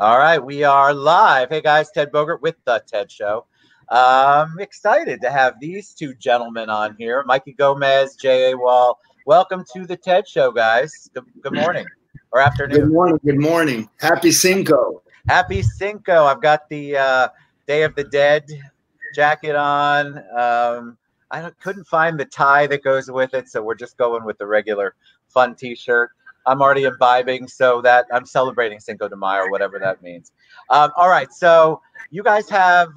All right, we are live. Hey guys, Ted Bogert with The Ted Show. I'm excited to have these two gentlemen on here, Mikey Gomez, Awal. Welcome to The Ted Show, guys. Good morning or afternoon. Good morning. Good morning. Happy Cinco. Happy Cinco. I've got the Day of the Dead jacket on. I couldn't find the tie that goes with it, so we're just going with the regular fun T-shirt. I'm already imbibing, so that I'm celebrating Cinco de Mayo, or whatever that means. All right, so you guys have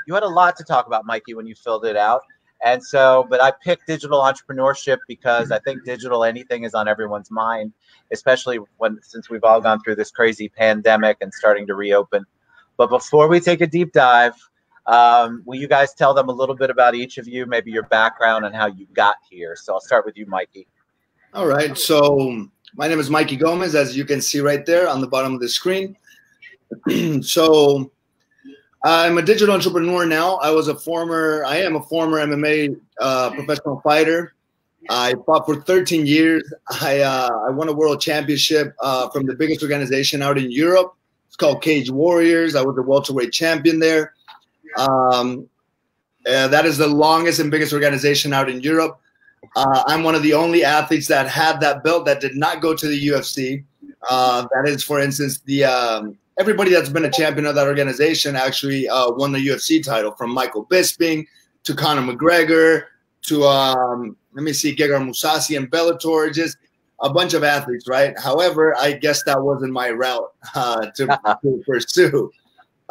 you had a lot to talk about, Mikey, when you filled it out, and so but I picked digital entrepreneurship because I think digital anything is on everyone's mind, especially since we've all gone through this crazy pandemic and starting to reopen. But before we take a deep dive, will you guys tell them a little bit about each of you, maybe your background and how you got here? So I'll start with you, Mikey. All right, so my name is Mikey Gomez, as you can see right there on the bottom of the screen. So I'm a digital entrepreneur now. I am a former MMA professional fighter. I fought for 13 years. I won a world championship from the biggest organization out in Europe. It's called Cage Warriors. I was the welterweight champion there. That is the longest and biggest organization out in Europe. I'm one of the only athletes that had that belt that did not go to the UFC. That is, for instance, everybody that's been a champion of that organization actually won the UFC title, from Michael Bisping to Conor McGregor to, Gegard Mousasi and Bellator, just a bunch of athletes, right? However, I guess that wasn't my route to pursue.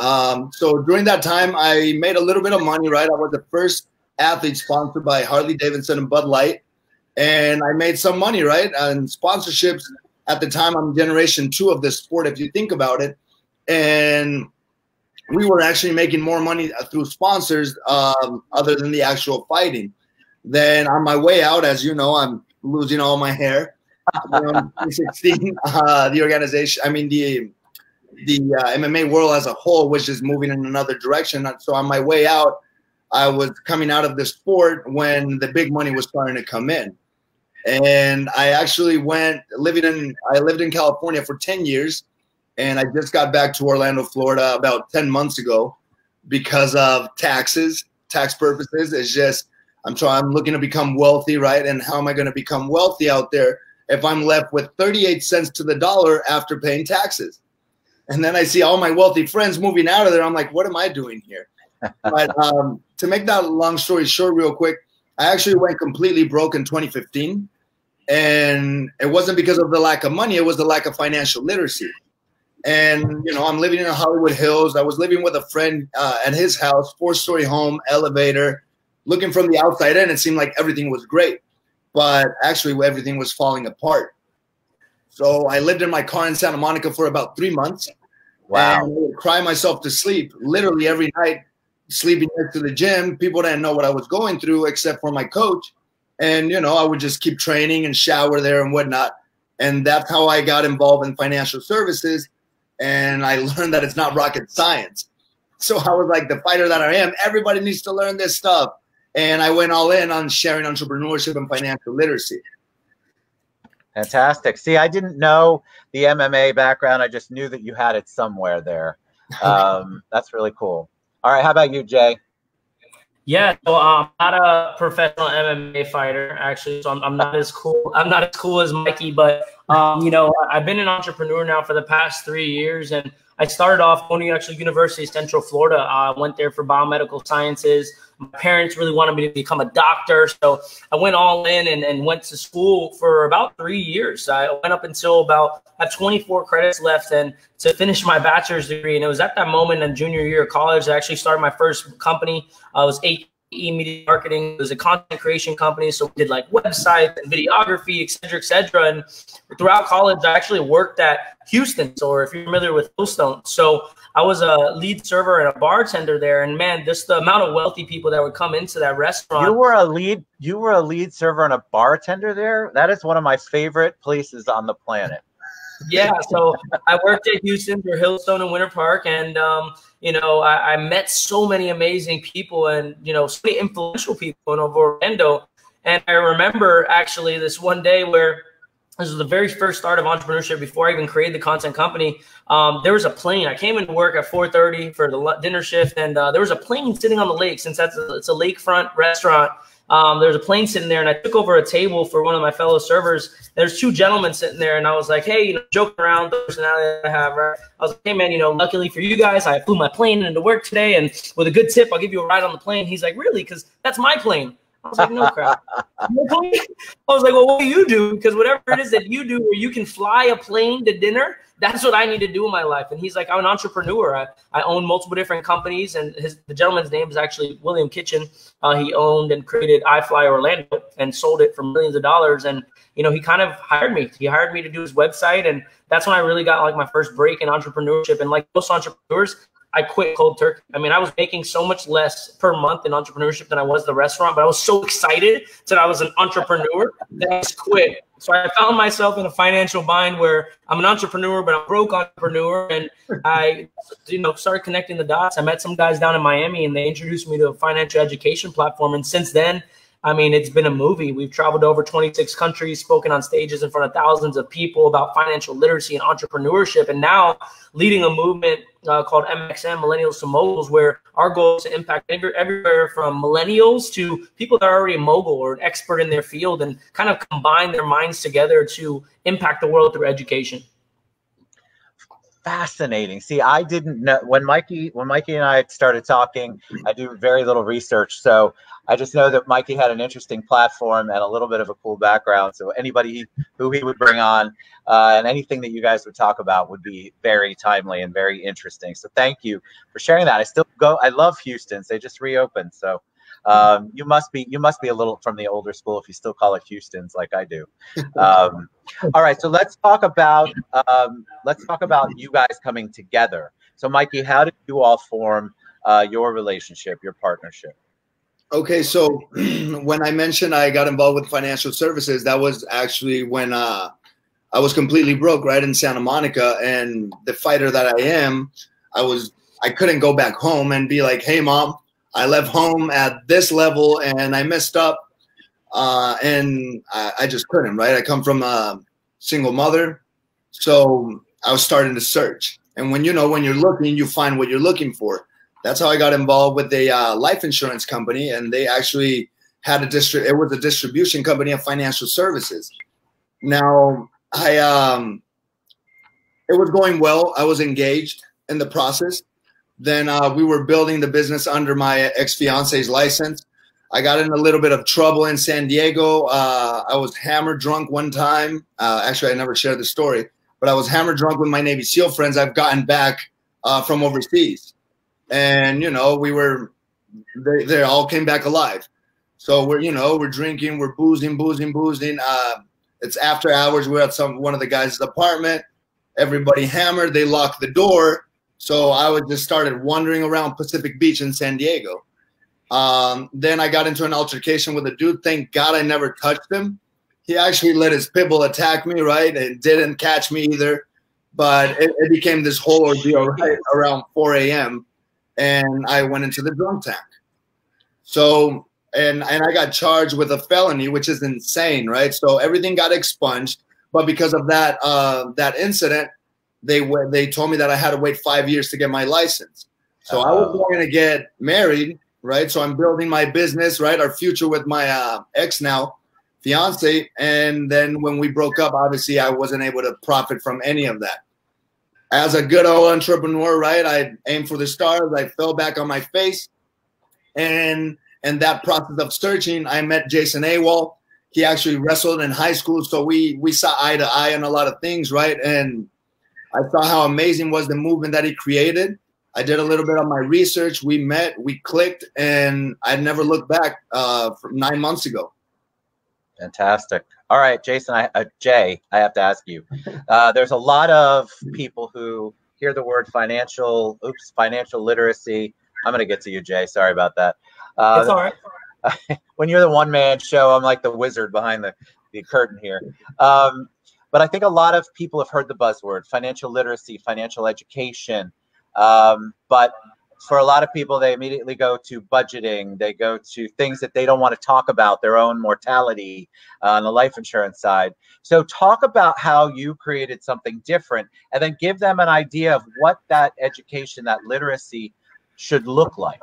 So during that time, I made a little bit of money, right? I was the first athlete sponsored by Harley Davidson and Bud Light, and I made some money, right? And sponsorships at the time, I'm generation 2 of this sport, if you think about it, and we were actually making more money through sponsors other than the actual fighting. Then on my way out, as you know, I'm losing all my hair. Around 2016, the organization, the MMA world as a whole was just moving in another direction. So on my way out, I was coming out of the sport when the big money was starting to come in. And I actually I lived in California for 10 years, and I just got back to Orlando, Florida about 10 months ago because of tax purposes. It's just, I'm looking to become wealthy, right? And how am I going to become wealthy out there if I'm left with 38 cents to the dollar after paying taxes? And then I see all my wealthy friends moving out of there. I'm like, what am I doing here? But to make that long story short real quick, I actually went completely broke in 2015. And it wasn't because of the lack of money. It was the lack of financial literacy. And, I'm living in the Hollywood Hills. I was living with a friend at his house, 4-story home, elevator. Looking from the outside in, it seemed like everything was great. But actually, everything was falling apart. So I lived in my car in Santa Monica for about 3 months. Wow. And I would cry myself to sleep literally every night, sleeping next to the gym. People didn't know what I was going through except for my coach. And, I would just keep training and shower there and whatnot. And that's how I got involved in financial services. And I learned that it's not rocket science. So I was like, the fighter that I am, everybody needs to learn this stuff. And I went all in on sharing entrepreneurship and financial literacy. Fantastic. See, I didn't know the MMA background. I just knew that you had it somewhere there. That's really cool. All right. How about you, Jay? Yeah, so I'm not a professional MMA fighter, actually, so I'm not as cool. I'm not as cool as Mikey, but, I've been an entrepreneur now for the past 3 years, and I started off going to actually University of Central Florida. I went there for biomedical sciences. My parents really wanted me to become a doctor, so I went all in and went to school for about 3 years. I went up until I have 24 credits left and to finish my bachelor's degree. And it was at that moment in junior year of college I actually started my first company. It was AE Media Marketing. It was a content creation company, so we did like websites and videography, et cetera, et cetera. And throughout college, I actually worked at Houston's, or if you're familiar with Hillstone. So I was a lead server and a bartender there, and man, just the amount of wealthy people that would come into that restaurant. You were a lead server and a bartender there? That is one of my favorite places on the planet. Yeah, so I worked at Houston or Hillstone in Winter Park, and I met so many amazing people and so many influential people in Orlando. And I remember actually this one day where this was the very first start of entrepreneurship before I even created the content company. There was a plane. I came into work at 4:30 for the dinner shift, and there was a plane sitting on the lake. Since it's a lakefront restaurant, there was a plane sitting there, and I took over a table for one of my fellow servers. There's two gentlemen sitting there, and I was like, hey, you know, joking around, the personality I have, right? I was like, hey, man, you know, luckily for you guys, I flew my plane into work today, and with a good tip, I'll give you a ride on the plane. He's like, really? Because that's my plane. I was like, no crap. I was like, well, what do you do? Because whatever it is that you do where you can fly a plane to dinner, that's what I need to do in my life. And he's like, I'm an entrepreneur. I own multiple different companies. And the gentleman's name is actually William Kitchen. He owned and created iFly Orlando and sold it for millions of dollars. And, you know, he kind of hired me. He hired me to do his website. And that's when I really got like my first break in entrepreneurship. And like most entrepreneurs, I quit cold turkey. I mean, I was making so much less per month in entrepreneurship than I was the restaurant, but I was so excited that I was an entrepreneur that I just quit. So I found myself in a financial bind where I'm an entrepreneur, but I'm a broke entrepreneur. And I, you know, started connecting the dots. I met some guys down in Miami, and they introduced me to a financial education platform. And since then, I mean, it's been a movie. We've traveled to over 26 countries, spoken on stages in front of thousands of people about financial literacy and entrepreneurship, and now leading a movement called MXM, Millennials to Moguls, where our goal is to impact everywhere from millennials to people that are already a mogul or an expert in their field, and kind of combine their minds together to impact the world through education. Fascinating. See, I didn't know when Mikey and I started talking, I do very little research. So I just know that Mikey had an interesting platform and a little bit of a cool background. So anybody who he would bring on and anything that you guys would talk about would be very timely and very interesting. So thank you for sharing that. I love Houston's. They just reopened. So you must be a little from the older school if you still call it Houston's like I do. All right, so let's talk about you guys coming together. So Mikey, how did you all form your relationship, your partnership? Okay, so when I mentioned I got involved with financial services, that was actually when I was completely broke, right, in Santa Monica. And the fighter that I am, I couldn't go back home and be like, hey, Mom, I left home at this level and I messed up. And I just couldn't, right? I come from a single mother. So I was starting to search. And when you're looking, you find what you're looking for. That's how I got involved with a life insurance company. And they actually had it was a distribution company of financial services. Now, it was going well. I was engaged in the process. Then we were building the business under my ex-fiance's license. I got in a little bit of trouble in San Diego. I was hammered drunk one time. Actually, I never shared the story, but I was hammered drunk with my Navy SEAL friends. I've gotten back from overseas. And, you know, they all came back alive. So we're drinking, we're boozing. It's after hours. We're at one of the guys' apartment. Everybody hammered. They locked the door. So I just started wandering around Pacific Beach in San Diego. Then I got into an altercation with a dude. Thank God I never touched him. He actually let his pit bull attack me, right? And didn't catch me either. But it became this whole ordeal right around 4 a.m. And I went into the drunk tank. So, and I got charged with a felony, which is insane, right? So everything got expunged. But because of that incident, they told me that I had to wait 5 years to get my license. So I was going to get married, right? So I'm building my business, right? Our future with my ex now, fiance. And then when we broke up, obviously I wasn't able to profit from any of that. As a good old entrepreneur, right? I aimed for the stars. I fell back on my face. And that process of searching, I met Jason Awal. He actually wrestled in high school. So we saw eye to eye on a lot of things, right? And I saw how amazing was the movement that he created. I did a little bit of my research. We met, we clicked, and I never looked back from 9 months ago. Fantastic. All right, Jason, Jay, I have to ask you. There's a lot of people who hear the word financial literacy. I'm going to get to you, Jay. Sorry about that. It's all right. When you're the one-man show, I'm like the wizard behind the curtain here. But I think a lot of people have heard the buzzword financial literacy, financial education. But for a lot of people, they immediately go to budgeting. They go to things that they don't want to talk about, their own mortality on the life insurance side. So talk about how you created something different, and then give them an idea of what that education, that literacy should look like.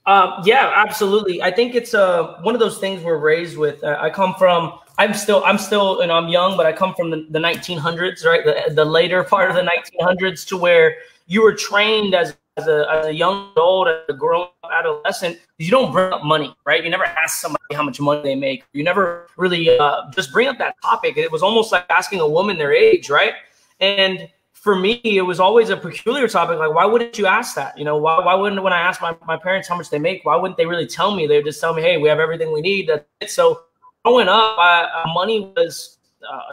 Yeah, absolutely. I think it's one of those things we're raised with. I'm still, and I'm young, but I come from the 1900s, right? The later part of the 1900s, to where you were trained as a young adult, as a grown adolescent. You don't bring up money, right? You never ask somebody how much money they make. You never really just bring up that topic. It was almost like asking a woman their age, right? And for me, it was always a peculiar topic. Like, why wouldn't you ask that? You know, why wouldn't, when I asked my parents how much they make, why wouldn't they really tell me? They would just tell me, hey, we have everything we need. That's it. So growing up, money was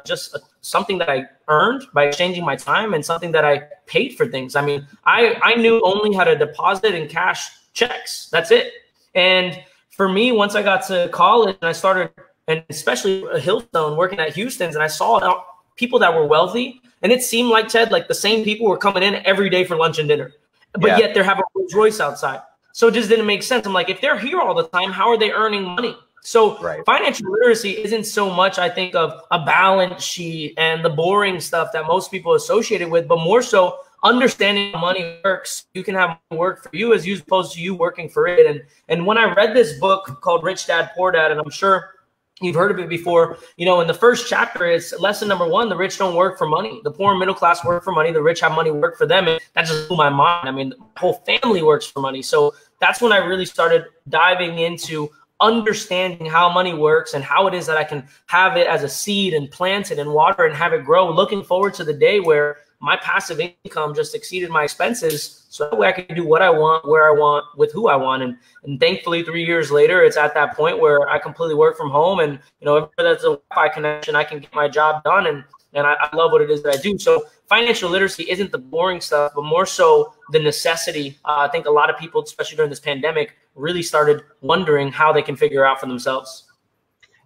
just something that I earned by exchanging my time, and something that I paid for things. I mean, I knew only how to deposit and cash checks. That's it. And for me, once I got to college and I started, and especially Hillstone, working at Houston's, and I saw people that were wealthy, and it seemed like, Ted, like the same people were coming in every day for lunch and dinner, but yet they're having a Rolls Royce outside. So it just didn't make sense. I'm like, if they're here all the time, how are they earning money? So financial literacy isn't so much, I think, of a balance sheet and the boring stuff that most people associate it with, but more so understanding how money works. You can have money work for you as opposed to you working for it. And when I read this book called Rich Dad, Poor Dad, and I'm sure you've heard of it before, you know, in the first chapter, it's lesson number 1, the rich don't work for money. The poor and middle class work for money. The rich have money work for them. And that just blew my mind. I mean, the whole family works for money. So that's when I really started diving into understanding how money works and how it is that I can have it as a seed and plant it and water and have it grow, looking forward to the day where my passive income just exceeded my expenses, so that way I can do what I want, where I want, with who I want. And thankfully, 3 years later, it's at that point where I completely work from home, and you know, if there's a Wi-Fi connection, I can get my job done, and I love what it is that I do. So financial literacy isn't the boring stuff, but more so the necessity. I think a lot of people, especially during this pandemic, really started wondering how they can figure out for themselves.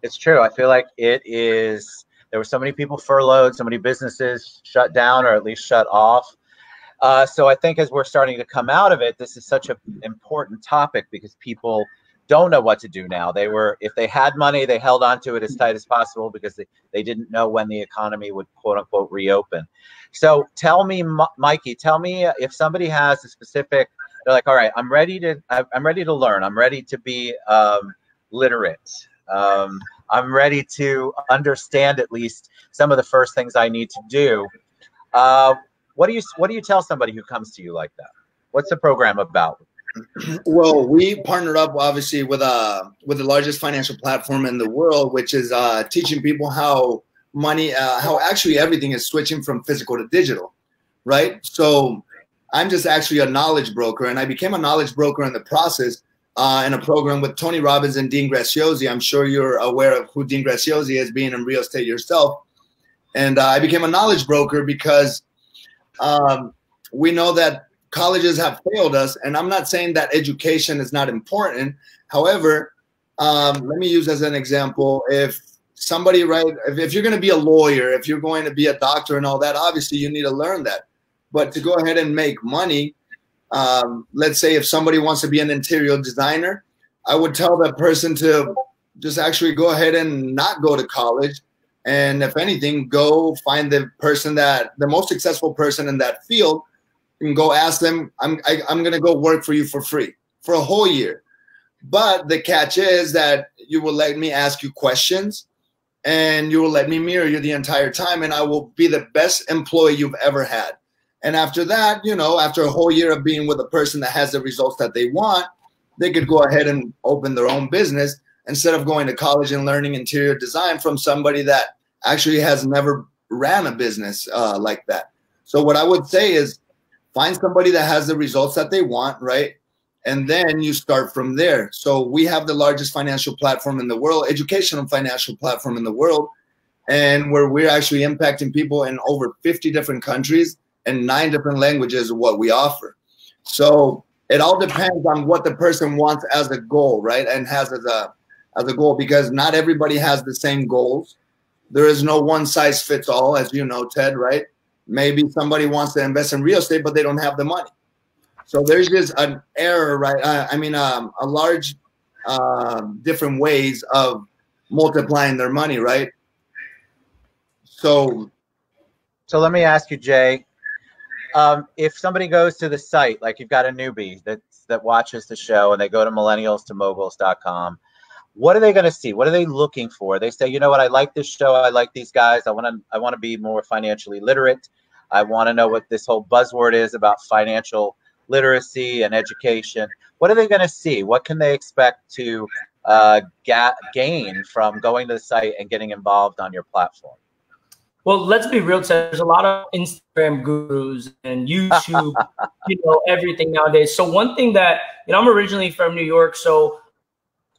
It's true. I feel like it is. There were so many people furloughed, so many businesses shut down or at least shut off. So I think as we're starting to come out of it, this is such an important topic because people don't know what to do now. If they had money, they held on to it as tight as possible because they didn't know when the economy would, quote unquote, reopen. So tell me, Mikey, tell me if somebody has a specific, they're like, all right, I'm ready to learn. I'm ready to be literate. I'm ready to understand at least some of the first things I need to do. What do you tell somebody who comes to you like that? What's the program about? Well, we partnered up obviously with the largest financial platform in the world, which is teaching people how money, how actually everything is switching from physical to digital, right? So I'm just actually a knowledge broker, and I became a knowledge broker in the process. In a program with Tony Robbins and Dean Graziosi. I'm sure you're aware of who Dean Graziosi is, being in real estate yourself. And I became a knowledge broker because we know that colleges have failed us. And I'm not saying that education is not important. However, let me use as an example, if somebody, right, if you're going to be a lawyer, if you're going to be a doctor and all that, obviously you need to learn that. But to go ahead and make money, let's say if somebody wants to be an interior designer, I would tell that person to just actually go ahead and not go to college. And if anything, go find the most successful person in that field, and go ask them, I'm going to go work for you for free for a whole year. But the catch is that you will let me ask you questions and you will let me mirror you the entire time. And I will be the best employee you've ever had. And after that, you know, after a whole year of being with a person that has the results that they want, they could go ahead and open their own business instead of going to college and learning interior design from somebody that actually has never ran a business like that. So what I would say is find somebody that has the results that they want, right? And then you start from there. So we have the largest financial platform in the world, educational financial platform in the world, and where we're actually impacting people in over 50 different countries and 9 different languages of what we offer. So it all depends on what the person wants as a goal, right? And has as a goal, because not everybody has the same goals. There is no one size fits all, as you know, Ted, right? Maybe somebody wants to invest in real estate, but they don't have the money. So there's just an error, right? I mean, a large different ways of multiplying their money, right? So let me ask you, Jay, if somebody goes to the site, like you've got a newbie that watches the show and they go to millennialstomoguls.com, what are they going to see? What are they looking for? They say, you know what, I like this show. I like these guys. I want to be more financially literate. I want to know what this whole buzzword is about financial literacy and education. What are they going to see? What can they expect to gain from going to the site and getting involved on your platform? Well, let's be real. There's a lot of Instagram gurus and YouTube, everything nowadays. So one thing that, I'm originally from New York, so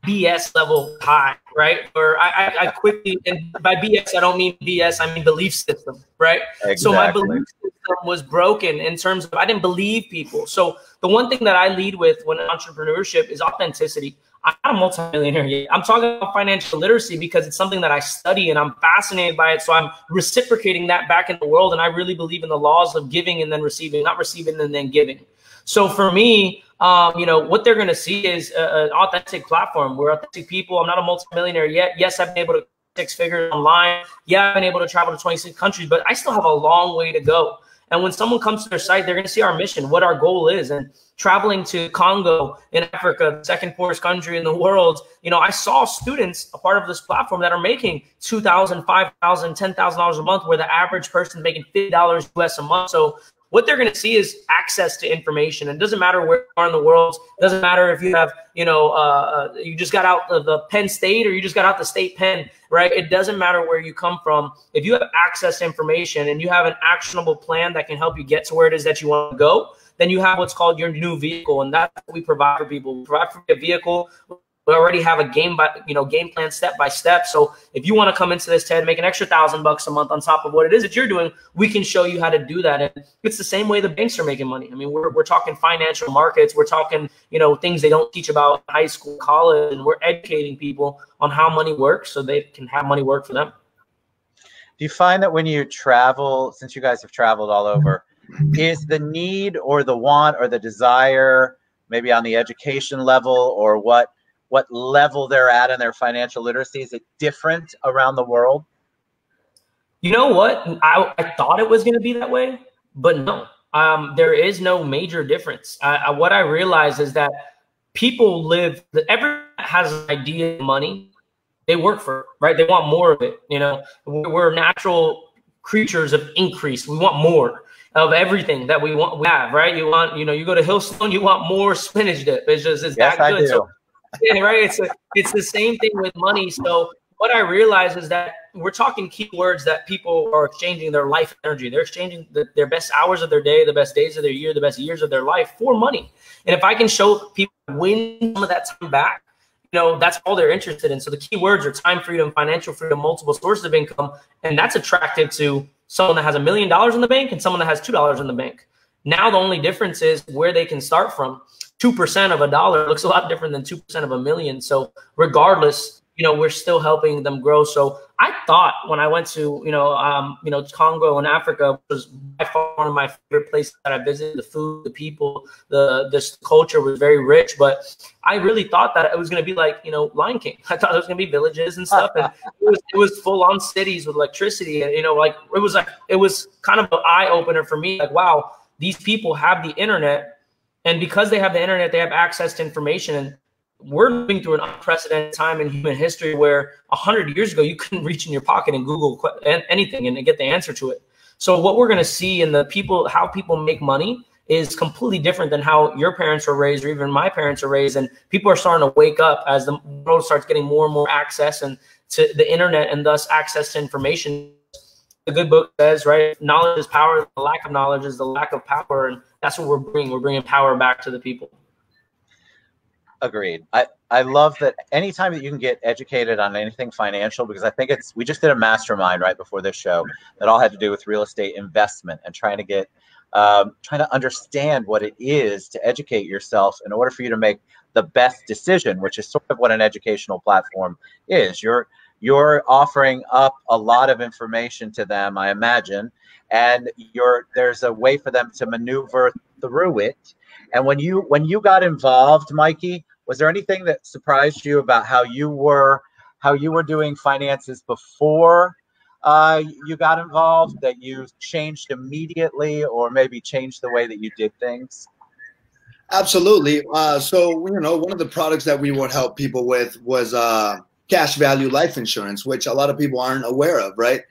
BS level high, right? Or I quickly, and by BS, I don't mean BS, I mean belief system, right? Exactly. So my belief system was broken in terms of I didn't believe people. So the one thing that I lead with when entrepreneurship is authenticity. I'm not a multimillionaire yet. I'm talking about financial literacy because it's something that I study and I'm fascinated by it. So I'm reciprocating that back in the world. And I really believe in the laws of giving and then receiving, not receiving and then giving. So for me, what they're going to see is an authentic platform. We're authentic people. I'm not a multimillionaire yet. Yes, I've been able to 6 figures online. Yeah, I've been able to travel to 26 countries, but I still have a long way to go. And when someone comes to their site, they're going to see our mission, what our goal is. And traveling to Congo in Africa, the second poorest country in the world, I saw students, a part of this platform, that are making $2,000, $5,000, $10,000 a month, where the average person is making $50 US a month. So what they're going to see is access to information. And it doesn't matter where you are in the world. It doesn't matter if you have, you just got out of the Penn State or you just got out the state pen, right? It doesn't matter where you come from. If you have access to information and you have an actionable plan that can help you get to where it is that you want to go, then you have what's called your new vehicle. And that's what we provide for people. We provide for a vehicle. We already have a game plan step by step. So if you want to come into this, Ted, make an extra $1,000 a month on top of what it is that you're doing, we can show you how to do that. And it's the same way the banks are making money. I mean, we're talking financial markets. We're talking, things they don't teach about in high school, college, and we're educating people on how money works so they can have money work for them. Do you find that when you travel, since you guys have traveled all over, is the need or the want or the desire maybe on the education level or what level they're at in their financial literacy, is it different around the world? You know what? I thought it was going to be that way, but no. There is no major difference. What I realized is that people everyone has an idea of money. They work for it, right? They want more of it. We're natural creatures of increase. We want more of everything that we have, right? You want, you go to Hillstone, you want more spinach dip. It's that good. I do. So, yeah, right. It's the same thing with money. So what I realize is that we're talking keywords that people are exchanging their life energy. They're exchanging their best hours of their day, the best days of their year, the best years of their life for money. And if I can show people win some of that time back, that's all they're interested in. So the keywords are time freedom, financial freedom, multiple sources of income. And that's attractive to someone that has $1 million in the bank and someone that has $2 in the bank. Now, the only difference is where they can start from. 2% of $1 looks a lot different than 2% of $1 million. So regardless, we're still helping them grow. So I thought when I went to, Congo and Africa, which was by far one of my favorite places that I visited, the food, the people, this culture was very rich. But I really thought that it was going to be like, Lion King. I thought it was going to be villages and stuff. And it was full on cities with electricity. And, it was kind of an eye opener for me. Like, wow, these people have the internet. And because they have the internet, they have access to information. And we're moving through an unprecedented time in human history where 100 years ago, you couldn't reach in your pocket and Google anything and get the answer to it. So what we're going to see in how people make money is completely different than how your parents were raised or even my parents are raised. And people are starting to wake up as the world starts getting more and more access and to the internet and thus access to information. The good book says, right, knowledge is power. The lack of knowledge is the lack of power. And that's what we're bringing. We're bringing power back to the people. Agreed. I love that anytime that you can get educated on anything financial, because I think we just did a mastermind right before this show that all had to do with real estate investment and trying to understand what it is to educate yourself in order for you to make the best decision, which is sort of what an educational platform is. You're offering up a lot of information to them, I imagine, and there's a way for them to maneuver through it. And when you got involved, Mikey, was there anything that surprised you about how you were doing finances before you got involved, that you changed immediately, or maybe changed the way that you did things? Absolutely. So, you know, one of the products that we would help people with was cash value life insurance, which a lot of people aren't aware of, right?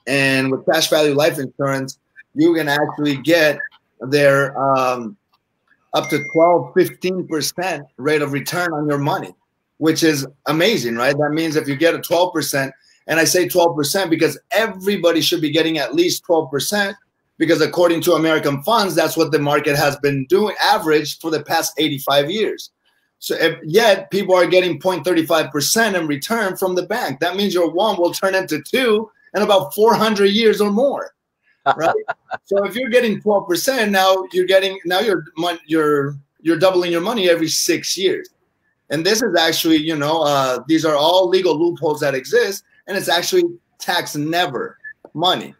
And with cash value life insurance, you can actually get their up to 12-15% rate of return on your money, which is amazing, right? That means if you get a 12%, and I say 12% because everybody should be getting at least 12%, because according to American funds, that's what the market has been doing average for the past 85 years. So yet people are getting 0.35% in return from the bank. That means your one will turn into two in about 400 years or more, right? So if you're getting 12%, you're doubling your money every 6 years. And this is actually, you know, these are all legal loopholes that exist, and it's actually tax never money,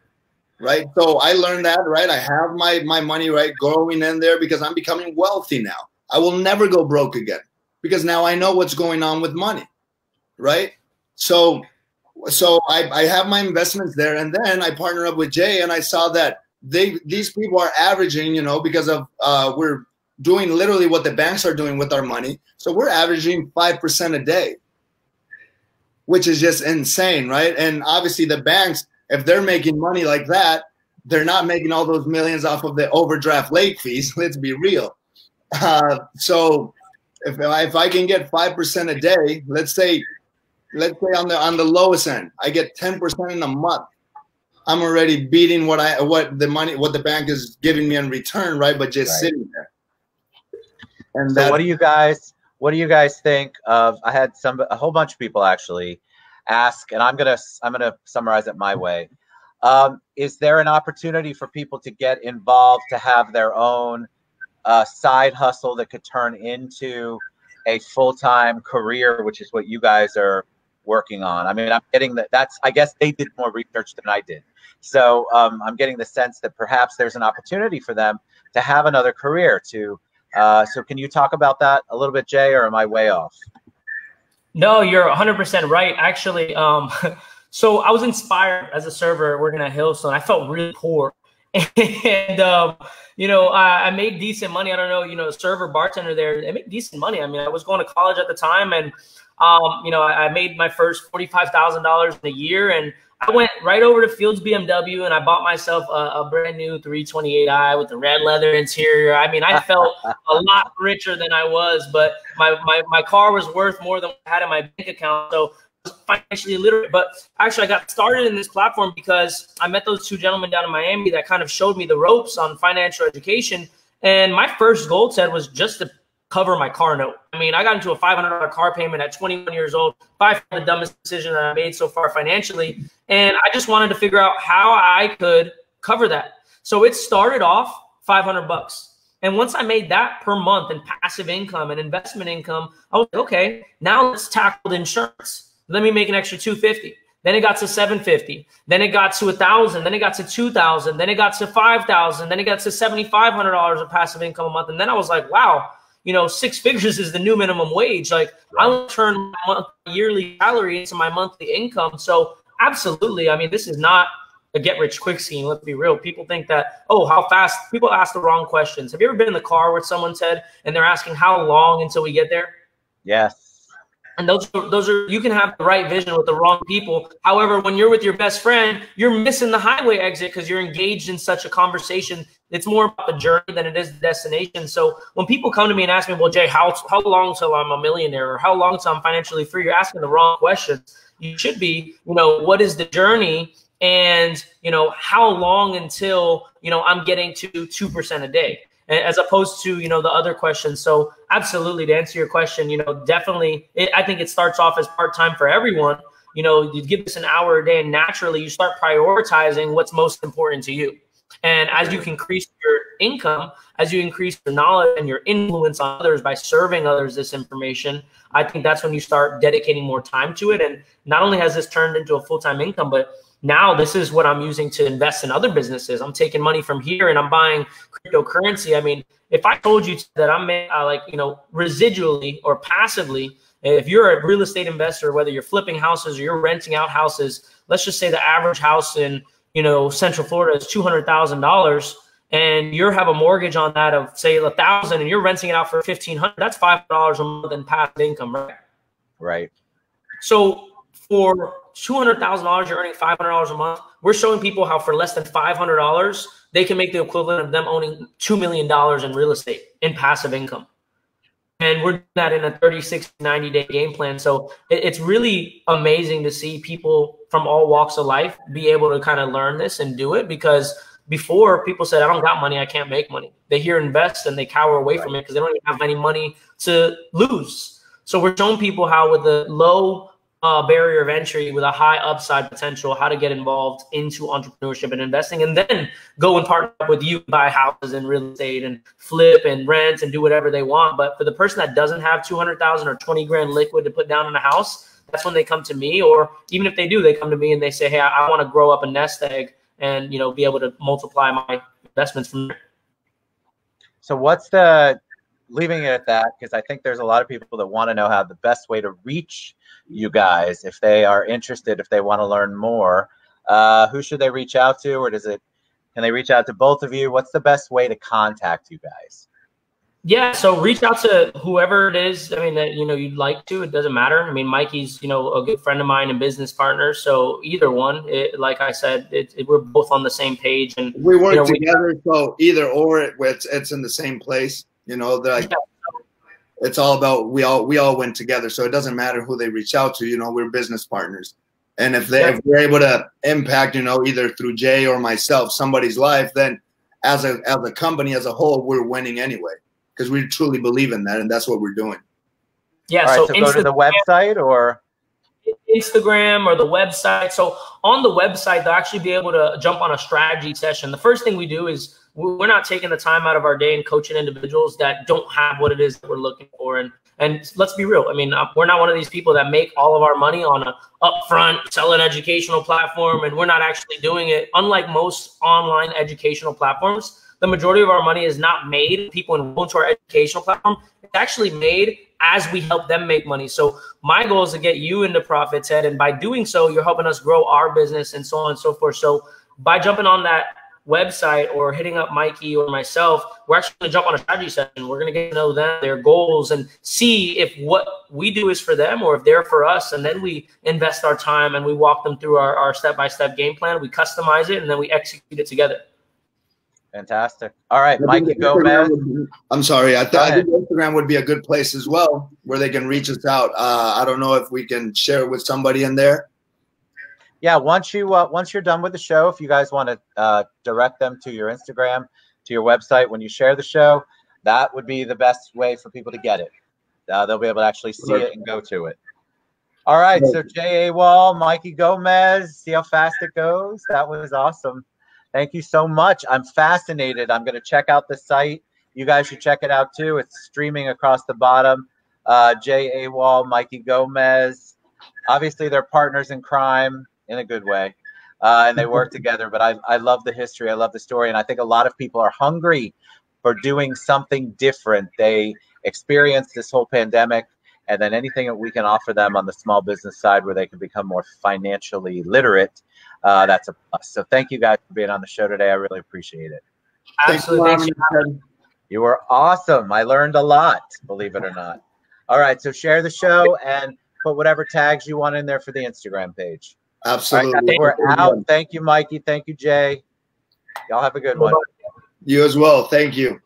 right? So I learned that, right? I have my money, right, going in there because I'm becoming wealthy now. I will never go broke again because now I know what's going on with money, right? So I have my investments there, and then I partner up with Jay, and I saw that these people are averaging, you know, because of we're doing literally what the banks are doing with our money. So we're averaging 5% a day, which is just insane, right? And obviously the banks, if they're making money like that, they're not making all those millions off of the overdraft late fees. Let's be real. So if I can get 5% a day, let's say on the lowest end, I get 10% in a month. I'm already beating what the bank is giving me in return, right? But just sitting there. And so what do you guys think of? I had a whole bunch of people actually ask, and I'm gonna summarize it my way. Is there an opportunity for people to get involved, to have their own side hustle that could turn into a full-time career, which is what you guys are working on? I mean, I'm getting I guess they did more research than I did. So I'm getting the sense that perhaps there's an opportunity for them to have another career. So can you talk about that a little bit, Jay, or am I way off? No, you're 100% right. Actually, so I was inspired as a server working at Hillstone. I felt really poor. And, you know, I made decent money. I don't know, you know, server, bartender there, they make decent money. I mean, I was going to college at the time, and, you know, I made my first $45,000 in a year, and I went right over to Fields BMW and I bought myself a brand new 328i with the red leather interior. I mean, I felt a lot richer than I was, but my car was worth more than I had in my bank account. So I was financially illiterate. But actually, I got started in this platform because I met those two gentlemen down in Miami that kind of showed me the ropes on financial education. And my first goal, Ted, was just to cover my car note. I mean, I got into a $500 car payment at 21 years old, by far the dumbest decision that I made so far financially. And I just wanted to figure out how I could cover that. So it started off $500. And once I made that per month in passive income and investment income, I was like, okay, now let's tackle the insurance. Let me make an extra $250. Then it got to $750. Then it got to $1,000. Then it got to $2,000. Then it got to $5,000. Then it got to $7,500 of passive income a month. And then I was like, wow, you know, 6 figures is the new minimum wage. Like, I'll turn my yearly salary into my monthly income. So absolutely. I mean, this is not a get rich quick scheme. Let's be real. People think that, oh, how fast? People ask the wrong questions. Have you ever been in the car with someone, Ted, and they're asking how long until we get there? Yes. And those are, you can have the right vision with the wrong people. However, when you're with your best friend, you're missing the highway exit because you're engaged in such a conversation. It's more about the journey than it is the destination. So when people come to me and ask me, well, Jay, how long till I'm a millionaire, or how long till I'm financially free? You're asking the wrong questions. You should be, you know, what is the journey? And, you know, how long until, you know, I'm getting to 2% a day, as opposed to, you know, the other questions. So absolutely, to answer your question, you know, definitely, I think it starts off as part-time for everyone. You know, you give this an hour a day and naturally you start prioritizing what's most important to you. And as you increase your income, as you increase your knowledge and your influence on others by serving others this information, I think that's when you start dedicating more time to it. And not only has this turned into a full-time income, but Now this is what I'm using to invest in other businesses. I'm taking money from here and I'm buying cryptocurrency. I mean, if I told you that I'm like, you know, residually or passively, if you're a real estate investor, whether you're flipping houses or you're renting out houses, let's just say the average house in, you know, Central Florida is $200,000, and you have a mortgage on that of say $1,000, and you're renting it out for $1,500. That's $5 a month in passive income, right? Right. So for $200,000, you're earning $500 a month. We're showing people how for less than $500, they can make the equivalent of them owning $2 million in real estate in passive income. And we're doing that in a 30, 60, 90-day game plan. So it's really amazing to see people from all walks of life be able to kind of learn this and do it, because before people said, I don't got money, I can't make money. They hear invest and they cower away from it because they don't even have any money to lose. So we're showing people how with the low barrier of entry with a high upside potential, how to get involved into entrepreneurship and investing, and then go and partner up with you, buy houses and real estate and flip and rent and do whatever they want. But for the person that doesn't have 200,000 or 20 grand liquid to put down in a house, that's when they come to me. Or even if they do, they come to me and they say, hey, I want to grow up a nest egg and, you know, be able to multiply my investments from there. So leaving it at that, because I think there's a lot of people that want to know how the best way to reach you guys, if they are interested, if they want to learn more, who should they reach out to, or can they reach out to both of you? What's the best way to contact you guys? Yeah, so reach out to whoever it is. I mean, that, you know, you'd like to. It doesn't matter. I mean, Mikey's, you know, a good friend of mine and business partner. So either one, like I said, we're both on the same page, and we work together. So either or, it's in the same place. You know, it's all about we all went together. So it doesn't matter who they reach out to. You know, we're business partners, and if we're able to impact, you know, either through Jay or myself, somebody's life, then as a company as a whole, we're winning anyway, because we truly believe in that, and that's what we're doing. Yeah. All right, so go to the website or Instagram or the website. So on the website, they'll actually be able to jump on a strategy session. The first thing we do is we're not taking the time out of our day and coaching individuals that don't have what it is that we're looking for. And let's be real. I mean, we're not one of these people that make all of our money on a upfront, sell an educational platform, and we're not actually doing it. Unlike most online educational platforms, the majority of our money is not made. People enroll into our educational platform. It's actually made as we help them make money. So my goal is to get you into profits, Ed, and by doing so, you're helping us grow our business and so on and so forth. So by jumping on that website or hitting up Mikey or myself, we're actually going to jump on a strategy session. We're going to get to know them, their goals, and see if what we do is for them or if they're for us. And then we invest our time and we walk them through our step-by-step game plan. We customize it and then we execute it together. Fantastic. All right, Mikey Gomez. I'm sorry. I think Instagram would be a good place as well, where they can reach us out. I don't know if we can share it with somebody in there. Yeah, once you're done with the show, if you guys want to direct them to your Instagram, to your website, when you share the show, that would be the best way for people to get it. They'll be able to actually see it and go to it. All right, so Jay Awal, Mikey Gomez, see how fast it goes? That was awesome. Thank you so much. I'm fascinated. I'm going to check out the site. You guys should check it out too. It's streaming across the bottom. Jay Awal, Mikey Gomez. Obviously, they're partners in crime in a good way, and they work together. But I love the history. I love the story. And I think a lot of people are hungry for doing something different. They experienced this whole pandemic, and then anything that we can offer them on the small business side where they can become more financially literate, that's a plus. So thank you guys for being on the show today. I really appreciate it. Absolutely. You were awesome. I learned a lot, believe it or not. All right, so share the show and put whatever tags you want in there for the Instagram page. Absolutely. All right, we're out. Thank you, Mikey. Thank you, Jay. Y'all have a good one. You as well. Thank you.